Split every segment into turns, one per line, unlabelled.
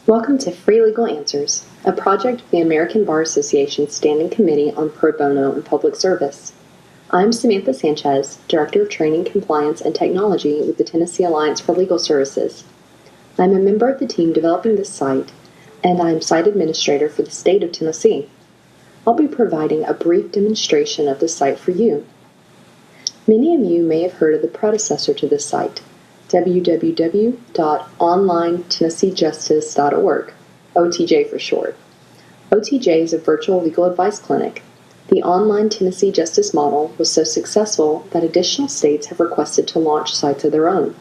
Welcome to Free Legal Answers, a project of the American Bar Association Standing Committee on Pro Bono and Public Service. I'm Samantha Sanchez, Director of Training, Compliance, and Technology with the Tennessee Alliance for Legal Services. I'm a member of the team developing this site, and I'm Site Administrator for the state of Tennessee. I'll be providing a brief demonstration of the site for you. Many of you may have heard of the predecessor to this site, www.onlinetennesseejustice.org, OTJ for short. OTJ is a virtual legal advice clinic. The online Tennessee Justice model was so successful that additional states have requested to launch sites of their own.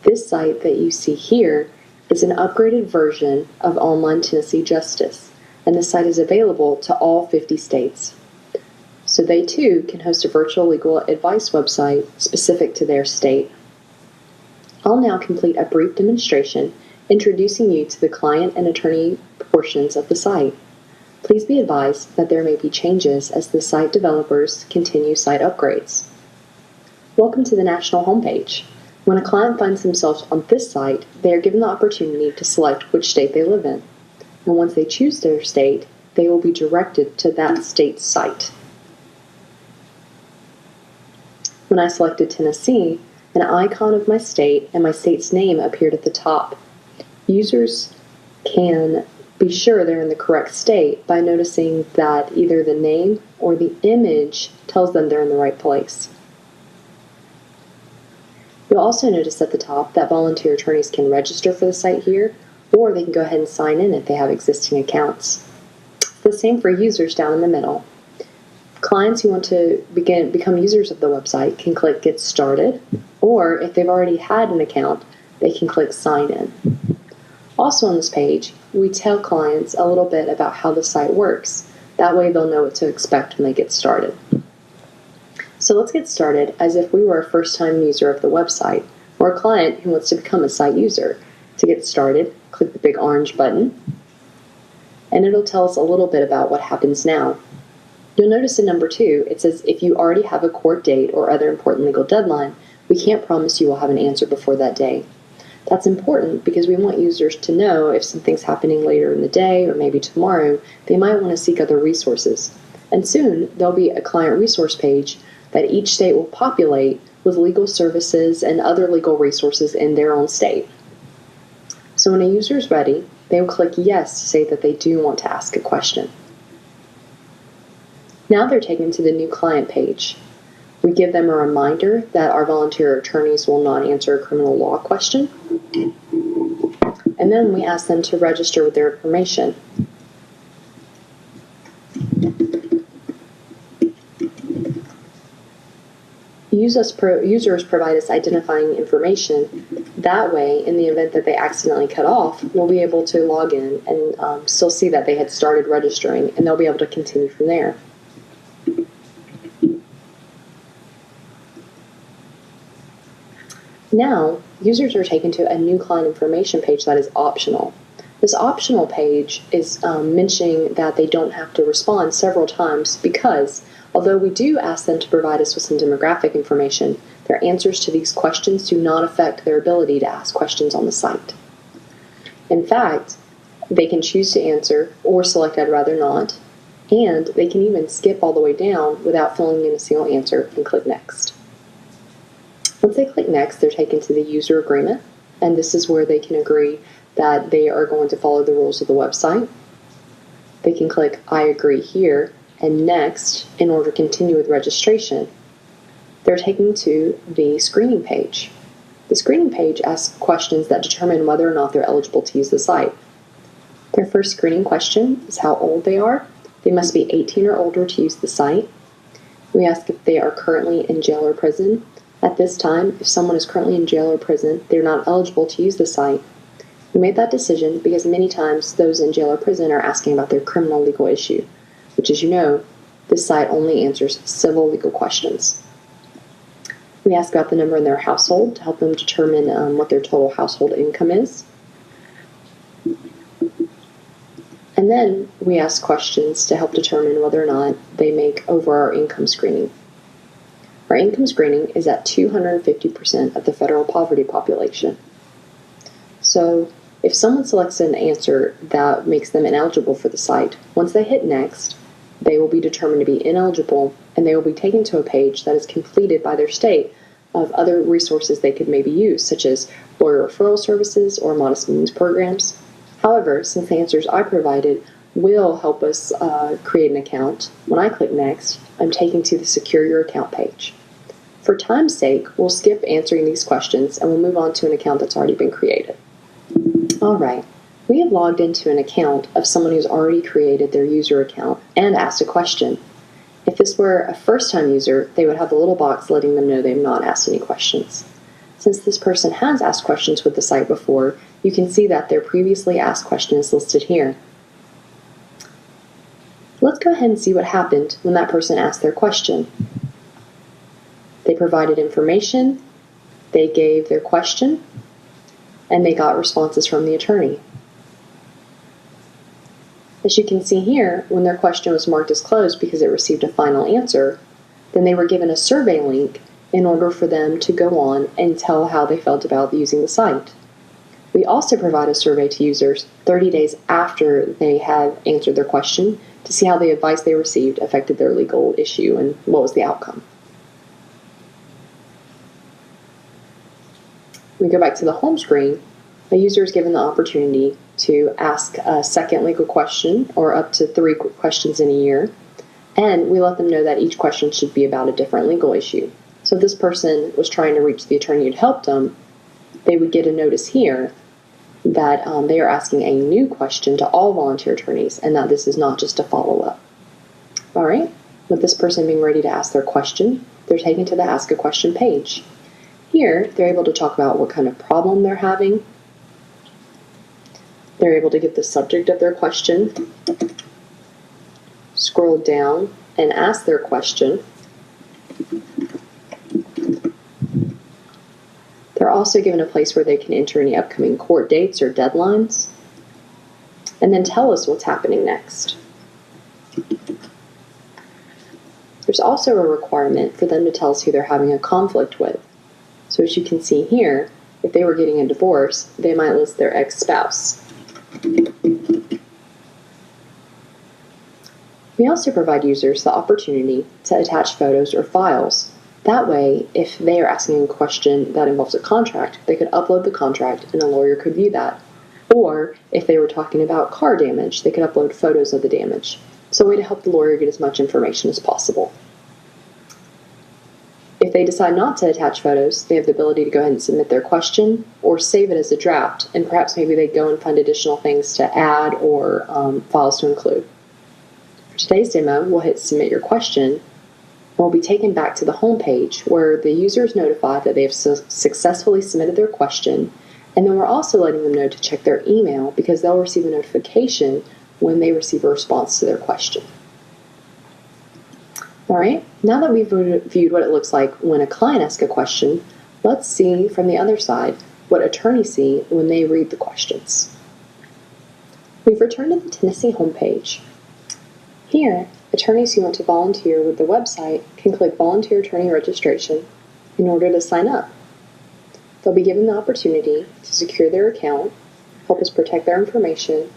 This site that you see here is an upgraded version of Online Tennessee Justice, and the site is available to all 50 states. So they too can host a virtual legal advice website specific to their state. I'll now complete a brief demonstration introducing you to the client and attorney portions of the site. Please be advised that there may be changes as the site developers continue site upgrades. Welcome to the national homepage. When a client finds themselves on this site, they are given the opportunity to select which state they live in. And once they choose their state, they will be directed to that state's site. When I selected Tennessee, an icon of my state and my state's name appeared at the top. Users can be sure they're in the correct state by noticing that either the name or the image tells them they're in the right place. You'll also notice at the top that volunteer attorneys can register for the site here, or they can go ahead and sign in if they have existing accounts. It's the same for users down in the middle. Clients who want to become users of the website can click Get Started, or if they've already had an account, they can click Sign In. Also on this page, we tell clients a little bit about how the site works. That way they'll know what to expect when they get started. So let's get started as if we were a first-time user of the website, or a client who wants to become a site user. To get started, click the big orange button, and it'll tell us a little bit about what happens now. You'll notice in number 2, it says if you already have a court date or other important legal deadline, we can't promise you will have an answer before that day. That's important because we want users to know if something's happening later in the day or maybe tomorrow, they might want to seek other resources. And soon, there'll be a client resource page that each state will populate with legal services and other legal resources in their own state. So when a user is ready, they will click Yes to say that they do want to ask a question. Now they're taken to the new client page. We give them a reminder that our volunteer attorneys will not answer a criminal law question. And then we ask them to register with their information. Users provide us identifying information. That way, in the event that they accidentally cut off, we'll be able to log in and still see that they had started registering, and they'll be able to continue from there. Now, users are taken to a new client information page that is optional. This optional page is mentioning that they don't have to respond several times because, although we do ask them to provide us with some demographic information, their answers to these questions do not affect their ability to ask questions on the site. In fact, they can choose to answer or select I'd rather not, and they can even skip all the way down without filling in a single answer and click Next. Once they click Next, they're taken to the user agreement, and this is where they can agree that they are going to follow the rules of the website. They can click I agree here and Next in order to continue with registration. They're taken to the screening page. The screening page asks questions that determine whether or not they're eligible to use the site. Their first screening question is how old they are. They must be 18 or older to use the site. We ask if they are currently in jail or prison. At this time, if someone is currently in jail or prison, they're not eligible to use the site. We made that decision because many times those in jail or prison are asking about their criminal legal issue, which, as you know, this site only answers civil legal questions. We ask about the number in their household to help them determine what their total household income is. And then we ask questions to help determine whether or not they make over our income screening. Our income screening is at 250% of the federal poverty population. So If someone selects an answer that makes them ineligible for the site, once they hit next, they will be determined to be ineligible and they will be taken to a page that is completed by their state of other resources they could maybe use, such as lawyer referral services or modest means programs. However, since the answers I provided will help us create an account, when I click Next, I'm taken to the Secure Your Account page. For time's sake, we'll skip answering these questions and we'll move on to an account that's already been created. All right, we have logged into an account of someone who's already created their user account and asked a question. If this were a first-time user, they would have a little box letting them know they've not asked any questions. Since this person has asked questions with the site before, you can see that their previously asked question is listed here. Let's go ahead and see what happened when that person asked their question. They provided information, they gave their question, and they got responses from the attorney. As you can see here, when their question was marked as closed because it received a final answer, then they were given a survey link in order for them to go on and tell how they felt about using the site. We also provide a survey to users 30 days after they have answered their question to see how the advice they received affected their legal issue and what was the outcome. We go back to the home screen. A user is given the opportunity to ask a second legal question or up to 3 questions in a year, and we let them know that each question should be about a different legal issue. So if this person was trying to reach the attorney who'd helped them, they would get a notice here that they are asking a new question to all volunteer attorneys and that this is not just a follow-up. All right, with this person being ready to ask their question, they're taken to the Ask a Question page. Here, they're able to talk about what kind of problem they're having. They're able to give the subject of their question, scroll down and ask their question. They're also given a place where they can enter any upcoming court dates or deadlines, and then tell us what's happening next. There's also a requirement for them to tell us who they're having a conflict with. So as you can see here, if they were getting a divorce, they might list their ex-spouse. We also provide users the opportunity to attach photos or files. That way, if they are asking a question that involves a contract, they could upload the contract and a lawyer could view that. Or if they were talking about car damage, they could upload photos of the damage. So a way to help the lawyer get as much information as possible. If they decide not to attach photos, they have the ability to go ahead and submit their question or save it as a draft, and perhaps maybe they go and find additional things to add or files to include. For today's demo, we'll hit Submit Your Question, and we'll be taken back to the home page where the user is notified that they have successfully submitted their question, and then we're also letting them know to check their email because they'll receive a notification when they receive a response to their question. All right, now that we've viewed what it looks like when a client asks a question, let's see from the other side what attorneys see when they read the questions. We've returned to the Tennessee homepage. Here, attorneys who want to volunteer with the website can click Volunteer Attorney Registration in order to sign up. They'll be given the opportunity to secure their account, help us protect their information,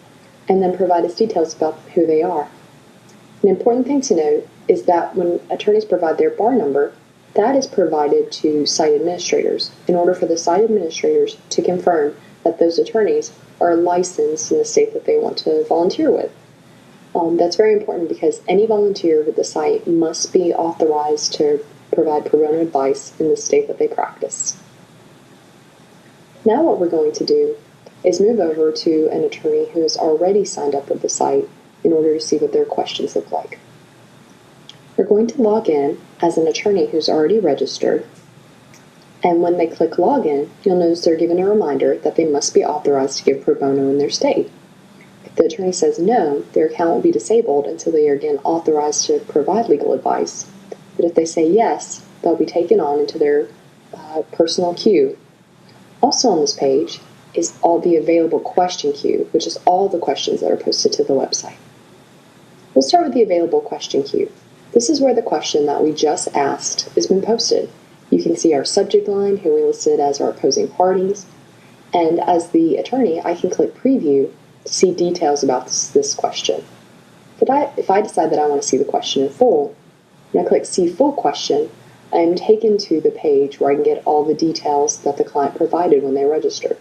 and then provide us details about who they are. An important thing to note is that when attorneys provide their bar number, that is provided to site administrators in order for the site administrators to confirm that those attorneys are licensed in the state that they want to volunteer with. That's very important because any volunteer with the site must be authorized to provide pro bono advice in the state that they practice. Now what we're going to do is move over to an attorney who has already signed up with the site in order to see what their questions look like. We're going to log in as an attorney who's already registered, and when they click Login, you'll notice they're given a reminder that they must be authorized to give pro bono in their state. If the attorney says no, their account will be disabled until they are again authorized to provide legal advice. But if they say yes, they'll be taken on into their personal queue. Also on this page is all the available question queue, which is all the questions that are posted to the website. We'll start with the available question queue. This is where the question that we just asked has been posted. You can see our subject line, who we listed as our opposing parties, And as the attorney, I can click Preview to see details about this question. If I decide that I want to see the question in full, and I click See Full Question, I am taken to the page where I can get all the details that the client provided when they registered.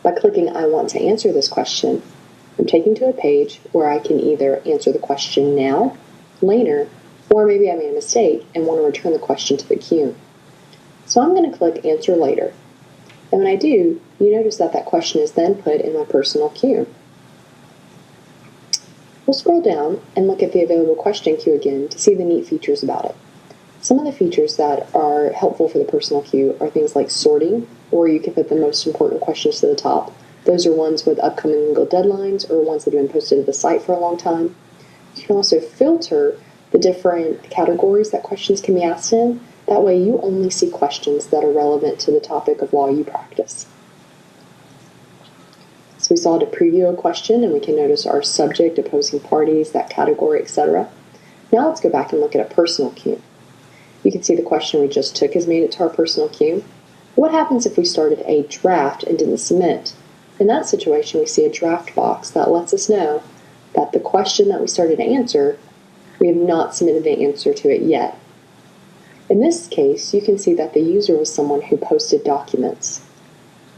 By clicking I want to answer this question, I'm taken to a page where I can either answer the question now, later, or maybe I made a mistake and want to return the question to the queue. So I'm going to click Answer Later. And when I do, you notice that that question is then put in my personal queue. We'll scroll down and look at the available question queue again to see the neat features about it. Some of the features that are helpful for the personal queue are things like sorting, or you can put the most important questions to the top. Those are ones with upcoming legal deadlines or ones that have been posted to the site for a long time. You can also filter the different categories that questions can be asked in. That way you only see questions that are relevant to the topic of law you practice. So we saw to preview a question, and we can notice our subject, opposing parties, that category, etc. Now let's go back and look at a personal queue. You can see the question we just took has made it to our personal queue. What happens if we started a draft and didn't submit? In that situation, we see a draft box that lets us know that the question that we started to answer, we have not submitted the answer to it yet. In this case, you can see that the user was someone who posted documents.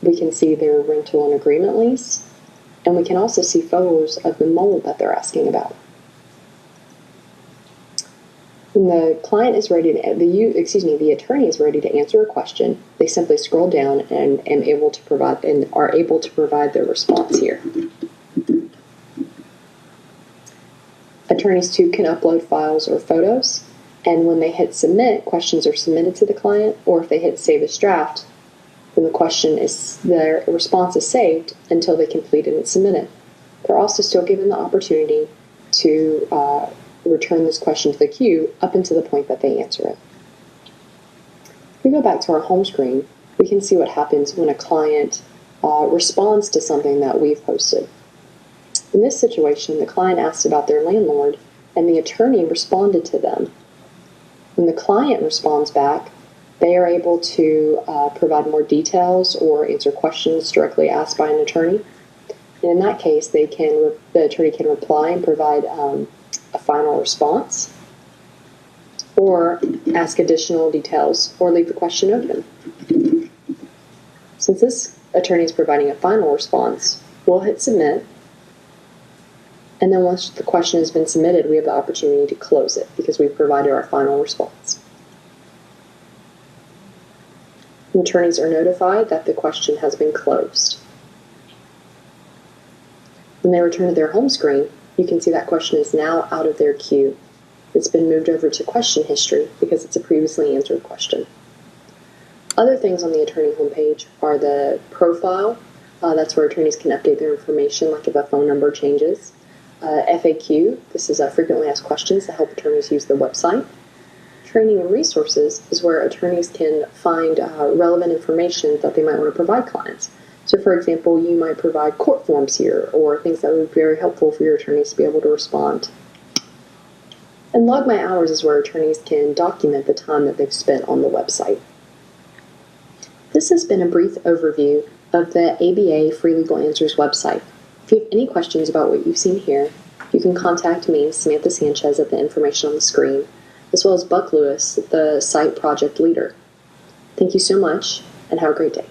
We can see their rental and agreement lease, and we can also see photos of the mold that they're asking about. When the client is ready to, the attorney is ready to answer a question, they simply scroll down and are able to provide their response here. Attorneys too can upload files or photos, and when they hit submit, questions are submitted to the client, or if they hit save as draft, then their response is saved until they complete it and submit it. They're also still given the opportunity to return this question to the queue up until the point that they answer it. If we go back to our home screen, we can see what happens when a client responds to something that we've posted. In this situation, the client asked about their landlord, and the attorney responded to them. When the client responds back, they are able to provide more details or answer questions directly asked by an attorney. And in that case, the attorney can reply and provide a final response, or ask additional details, or leave the question open. Since this attorney is providing a final response, we'll hit submit, and then once the question has been submitted, we have the opportunity to close it because we've provided our final response. Attorneys are notified that the question has been closed. When they return to their home screen, you can see that question is now out of their queue. It's been moved over to question history because it's a previously answered question. Other things on the attorney homepage are the profile. That's where attorneys can update their information, like if a phone number changes. FAQ, this is frequently asked questions that help attorneys use the website. Training and resources is where attorneys can find relevant information that they might want to provide clients. So, for example, you might provide court forms here, or things that would be very helpful for your attorneys to be able to respond. And Log My Hours is where attorneys can document the time that they've spent on the website. This has been a brief overview of the ABA Free Legal Answers website. If you have any questions about what you've seen here, you can contact me, Samantha Sanchez, at the information on the screen, as well as Buck Lewis, the site project leader. Thank you so much, and have a great day.